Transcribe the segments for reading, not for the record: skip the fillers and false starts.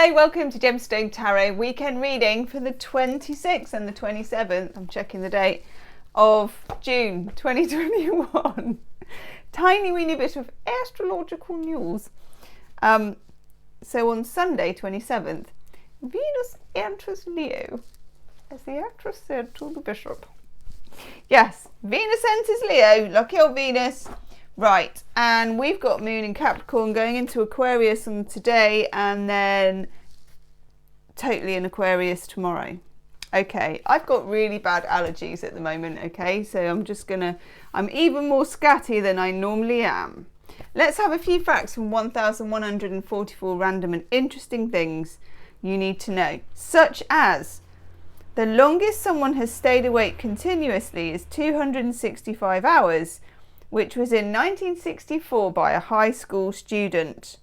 Hello, welcome to Gemstone Tarot weekend reading for the 26th and the 27th, I'm checking the date, of June 2021. Tiny weeny bit of astrological news. So on Sunday 27th, Venus enters Leo, as the actress said to the bishop. Yes, Venus enters Leo, lucky old Venus. Right, and we've got Moon in Capricorn going into Aquarius on today, and then totally in Aquarius tomorrow. Okay, I've got really bad allergies at the moment, okay, so I'm even more scatty than I normally am. Let's have a few facts from 1,144 random and interesting things you need to know, such as the longest someone has stayed awake continuously is 265 hours, which was in 1964 by a high school student.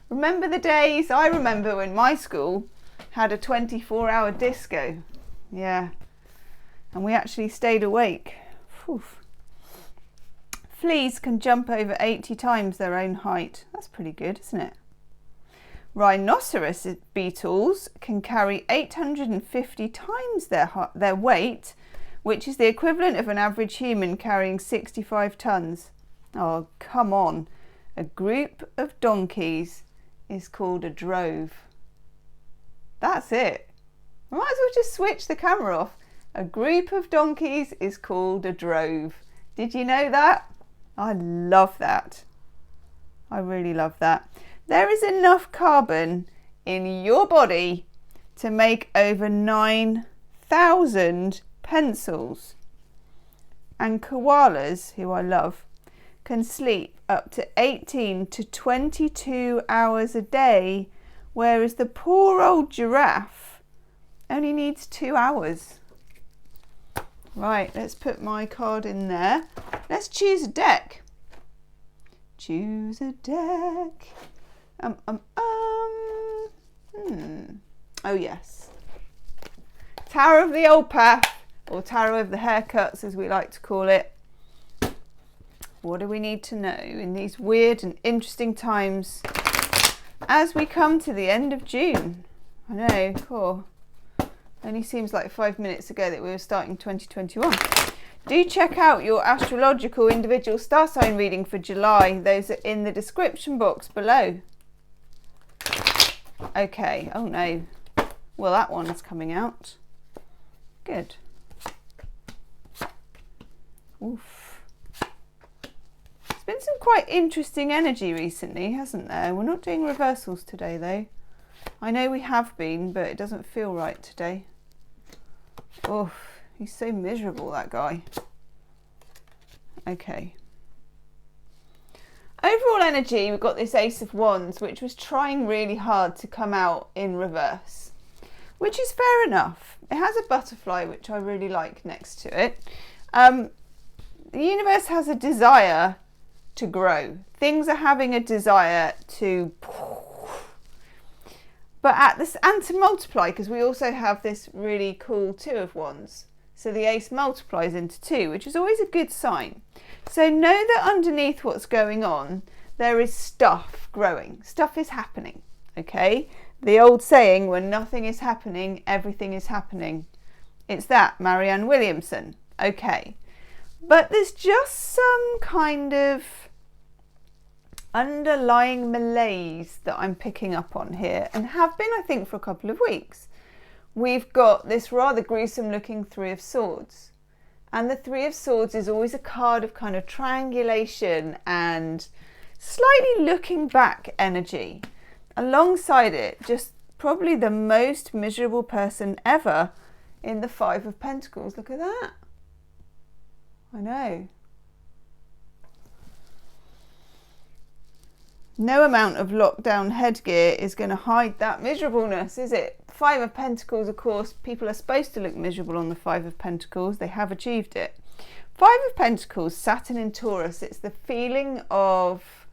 Remember the days? I remember when my school had a 24-hour disco. Yeah, and we actually stayed awake. Whew. Fleas can jump over 80 times their own height. That's pretty good, isn't it? Rhinoceros beetles can carry 850 times their weight, which is the equivalent of an average human carrying 65 tons. Oh, come on. A group of donkeys is called a drove. That's it. I might as well just switch the camera off. A group of donkeys is called a drove. Did you know that? I love that. I really love that. There is enough carbon in your body to make over 9,000 pencils, and koalas, who I love, can sleep up to 18 to 22 hours a day, whereas the poor old giraffe only needs 2 hours. Right, let's put my card in there. Let's choose a deck. Choose a deck. Oh yes. Tower of the Old Path, or Tarot of the Haircuts as we like to call it. What do we need to know in these weird and interesting times as we come to the end of June? I know, cool. Only seems like 5 minutes ago that we were starting 2021. Do check out your astrological individual star sign reading for July. Those are in the description box below. Okay, oh no. Well, that one is coming out. Good. Oof. There's been some quite interesting energy recently, hasn't there? We're not doing reversals today though. I know we have been, but it doesn't feel right today. Oof, he's so miserable, that guy. Okay. Overall energy, we've got this Ace of Wands, which was trying really hard to come out in reverse, which is fair enough. It has a butterfly, which I really like next to it. The universe has a desire to grow. Things are having a desire to, and to multiply, because we also have this really cool Two of Wands. So the ace multiplies into 2, which is always a good sign. So know that underneath what's going on, there is stuff growing. Stuff is happening, okay? The old saying, when nothing is happening, everything is happening. It's that, Marianne Williamson. Okay. But there's just some kind of underlying malaise that I'm picking up on here, and have been, I think, for a couple of weeks. We've got this rather gruesome looking Three of Swords. And the Three of Swords is always a card of kind of triangulation and slightly looking back energy. Alongside it, just probably the most miserable person ever in the Five of Pentacles. Look at that. I know. No amount of lockdown headgear is going to hide that miserableness, is it? Five of Pentacles, of course, people are supposed to look miserable on the Five of Pentacles. They have achieved it. Five of Pentacles, Saturn in Taurus. It's the feeling of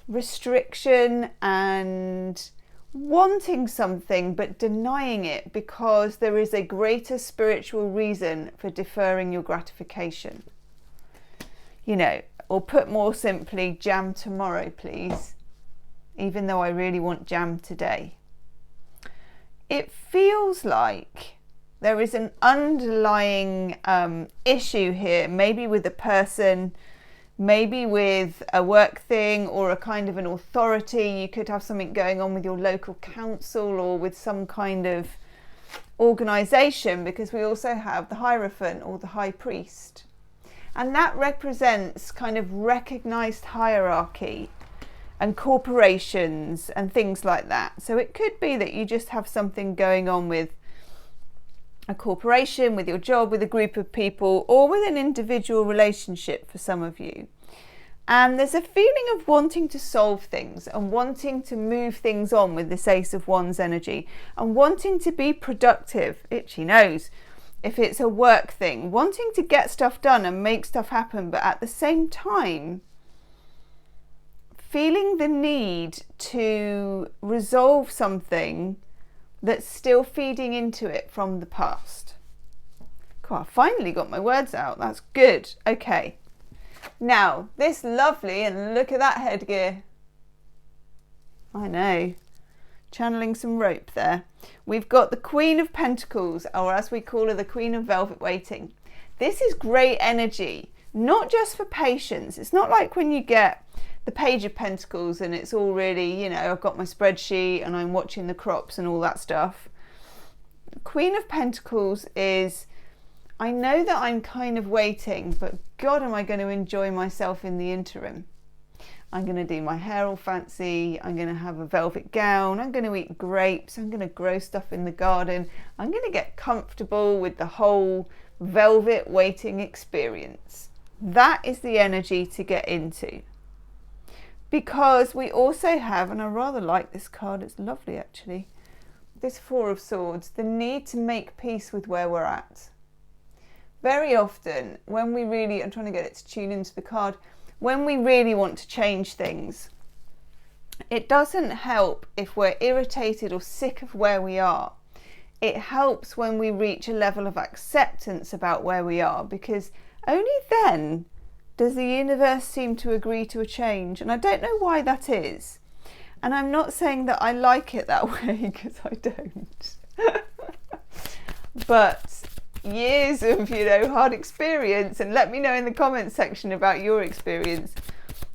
restriction and wanting something but denying it because there is a greater spiritual reason for deferring your gratification. You know, or put more simply, jam tomorrow, please. Even though I really want jam today. it feels like there is an underlying issue here, maybe with a person, maybe with a work thing or a kind of an authority. You could have something going on with your local council or with some kind of organization, because we also have the Hierophant or the High Priest. And that represents kind of recognized hierarchy and corporations and things like that. So it could be that you just have something going on with a corporation, with your job, with a group of people, or with an individual relationship for some of you. And there's a feeling of wanting to solve things and wanting to move things on with this Ace of Wands energy, and wanting to be productive, itchy nose, if it's a work thing, wanting to get stuff done and make stuff happen, but at the same time feeling the need to resolve something that's still feeding into it from the past. Cool, I finally got my words out. That's good. Okay. Now, this lovely, and look at that headgear. I know. Channeling some rope there. We've got the Queen of Pentacles, or as we call her, the Queen of Velvet Waiting. This is great energy, not just for patience. It's not like when you get the Page of Pentacles and it's all really, you know, I've got my spreadsheet and I'm watching the crops and all that stuff. Queen of Pentacles is, I know that I'm kind of waiting, but God, am I going to enjoy myself in the interim. I'm going to do my hair all fancy. I'm going to have a velvet gown. I'm going to eat grapes. I'm going to grow stuff in the garden. I'm going to get comfortable with the whole velvet waiting experience. That is the energy to get into. Because we also have, and I rather like this card, it's lovely actually, this Four of Swords, the need to make peace with where we're at. Very often, when we really, I'm trying to get it to tune into the card, when we really want to change things, it doesn't help if we're irritated or sick of where we are. It helps when we reach a level of acceptance about where we are, because only then does the universe seem to agree to a change. And I don't know why that is. And I'm not saying that I like it that way, because I don't. But years of, you know, hard experience, and let me know in the comments section about your experience,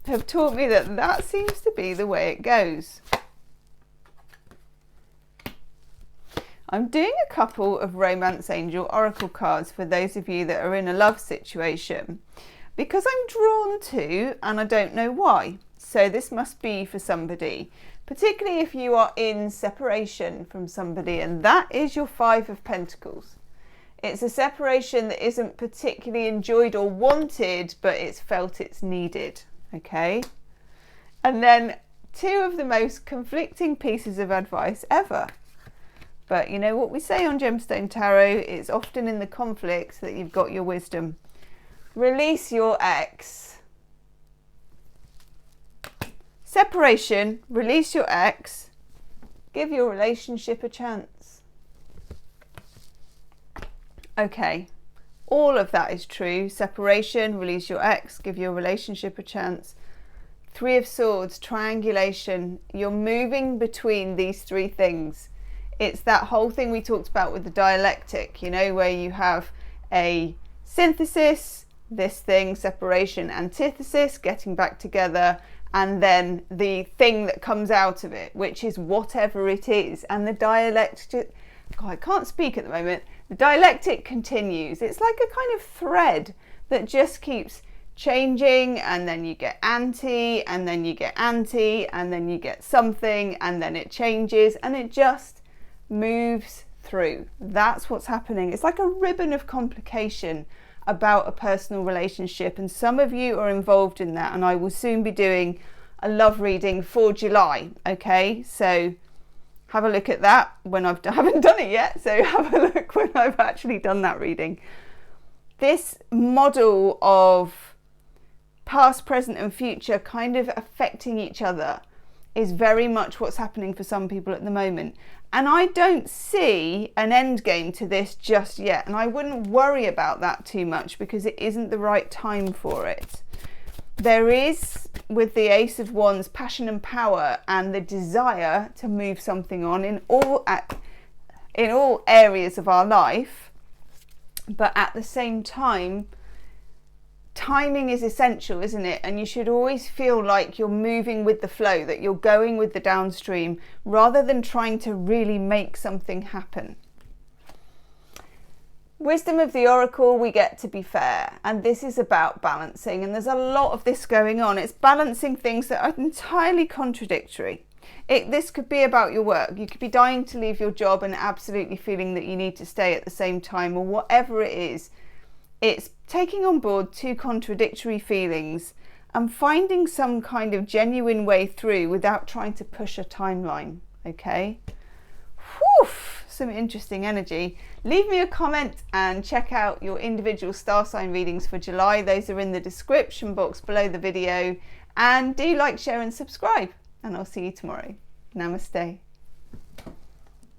have taught me that that seems to be the way it goes. I'm doing a couple of Romance Angel Oracle cards for those of you that are in a love situation, because I'm drawn to, and I don't know why. So this must be for somebody, particularly if you are in separation from somebody, and that is your Five of Pentacles. It's a separation that isn't particularly enjoyed or wanted, but it's felt it's needed, okay? And then two of the most conflicting pieces of advice ever. But you know what we say on Gemstone Tarot, it's often in the conflicts that you've got your wisdom. Release your ex. Separation, release your ex, give your relationship a chance. Okay, all of that is true. Separation, release your ex, give your relationship a chance. Three of Swords, triangulation. You're moving between these three things. It's that whole thing we talked about with the dialectic, you know, where you have a synthesis, this thing, separation, antithesis, getting back together, and then the thing that comes out of it, which is whatever it is. And the dialectic, God, I can't speak at the moment. The dialectic continues. It's like a kind of thread that just keeps changing, and then you get anti, and then you get anti, and then you get something, and then it changes, and it just moves through. That's what's happening. It's like a ribbon of complication about a personal relationship, and some of you are involved in that, and I will soon be doing a love reading for July. Okay, so have a look at that when I haven't done it yet, so have a look when I've actually done that reading. This model of past, present and future kind of affecting each other is very much what's happening for some people at the moment. And I don't see an end game to this just yet. And I wouldn't worry about that too much, because it isn't the right time for it. There is, with the Ace of Wands, passion and power and the desire to move something on in all in all areas of our life, but at the same time, timing is essential, isn't it? And you should always feel like you're moving with the flow, that you're going with the downstream, rather than trying to really make something happen. Wisdom of the Oracle, we get to be fair, and this is about balancing, and there's a lot of this going on. It's balancing things that are entirely contradictory. This could be about your work. You could be dying to leave your job and absolutely feeling that you need to stay at the same time, or whatever it is. It's taking on board two contradictory feelings and finding some kind of genuine way through without trying to push a timeline, okay? Whew, some interesting energy. Leave me a comment and check out your individual star sign readings for July. Those are in the description box below the video. And do like, share and subscribe. And I'll see you tomorrow. Namaste.